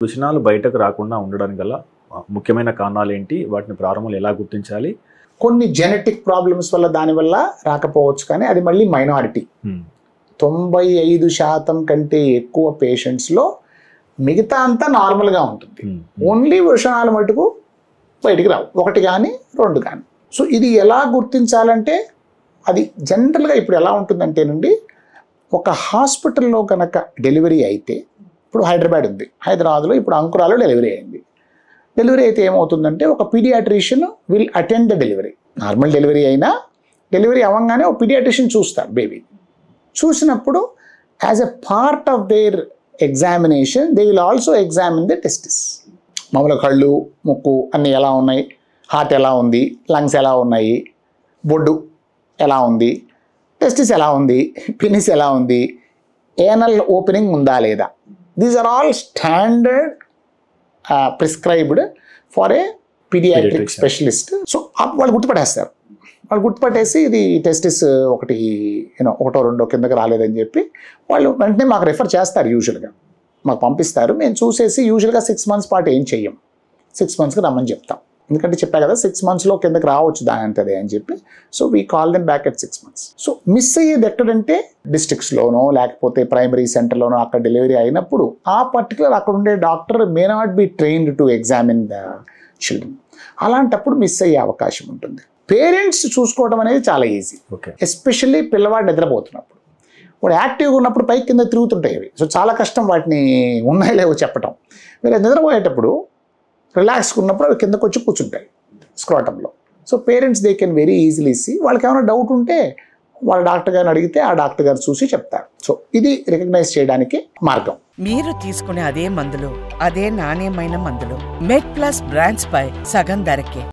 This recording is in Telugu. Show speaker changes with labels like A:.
A: వృషణాలు బయటకు రాకుండా ఉండడానికి గల ముఖ్యమైన కారణాలు ఏంటి? వాటిని ప్రారంభంలో ఎలా గుర్తించాలి?
B: కొన్ని జెనెటిక్ ప్రాబ్లమ్స్ వల్ల దానివల్ల రాకపోవచ్చు, కానీ అది మళ్ళీ మైనారిటీ. 95% కంటే ఎక్కువ పేషెంట్స్లో మిగతా అంతా నార్మల్గా ఉంటుంది. ఓన్లీ వృషణాలు మటుకు బయటికి రావు, ఒకటి కానీ రెండు కానీ. సో ఇది ఎలా గుర్తించాలంటే, అది జనరల్గా ఇప్పుడు ఎలా ఉంటుందంటేనండి, ఒక హాస్పిటల్లో కనుక డెలివరీ అయితే, ఇప్పుడు హైదరాబాద్ ఉంది, హైదరాబాద్లో ఇప్పుడు అంకురాలో డెలివరీ అయింది. డెలివరీ అయితే ఏమవుతుందంటే, ఒక paediatrician will attend the delivery. Normal delivery అయినా డెలివరీ అవ్వగానే ఒక పీడియాట్రిషియన్ చూస్తారు బేబీ. చూసినప్పుడు as a part of their examination they will also examine the testis. మామూలుగా కళ్ళు, ముక్కు అన్నీ ఎలా ఉన్నాయి, హార్ట్ ఎలా ఉంది, లంగ్స్ ఎలా ఉన్నాయి, బొడ్డు ఎలా ఉంది, టెస్టిస్ ఎలా ఉంది, పెనిస్ ఎలా ఉంది, ఏనల్ ఓపెనింగ్ ఉందా లేదా. These are all standard prescribed for a paediatric specialist. So వాళ్ళు గుర్తుపట్టేస్తారు. వాళ్ళు గుర్తుపట్టేసి ఇది టెస్టిస్ ఒకటి ఒకటో రెండో కిందకి రాలేదని చెప్పి వాళ్ళు వెంటనే మాకు రెఫర్ చేస్తారు. యూజువల్గా మాకు పంపిస్తారు. మేము చూసేసి యూజువల్గా 6 months పాటు ఏం చెయ్యం, 6 monthsకి రమ్మని చెప్తాం. ఎందుకంటే చెప్పా కదా 6 monthsలో కిందకి రావచ్చు దాని అంతదే అని చెప్పి. So we call them back at 6 months. So miss అయ్యేది ఎక్కడంటే డిస్ట్రిక్ట్స్లోనో లేకపోతే ప్రైమరీ సెంటర్లోనో అక్కడ డెలివరీ అయినప్పుడు ఆ పర్టికులర్ అక్కడ ఉండే doctor may not be trained to examine the children. అలాంటప్పుడు మిస్ అయ్యే అవకాశం ఉంటుంది. పేరెంట్స్ చూసుకోవడం అనేది చాలా ఈజీ, ఎస్పెషల్లీ పిల్లవాడు నిద్రపోతున్నప్పుడు. వాడు యాక్టివ్గా ఉన్నప్పుడు పైకి కింద తిరుగుతుంటాయి అవి. సో చాలా కష్టం వాటిని ఉన్నాయో లేవో చెప్పటం. వీళ్ళు నిద్రపోయేటప్పుడు రిలాక్స్గా ఉన్నప్పుడు అవి కిందకు వచ్చి కూర్చుంటాయి స్క్రోటంలో. So parents they can very easily see. వాళ్ళకి ఏమైనా డౌట్ ఉంటే వాళ్ళ డాక్టర్ గారిని అడిగితే ఆ డాక్టర్ గారు చూసి చెప్తారు. సో ఇది రికగ్నైజ్ చేయడానికి మార్గం.
C: మీరు తీసుకునే అదే మందులు, అదే నాణ్యమైన మందులు మెడ్ ప్లస్ బ్రాండ్స్ పై సగం ధరకే.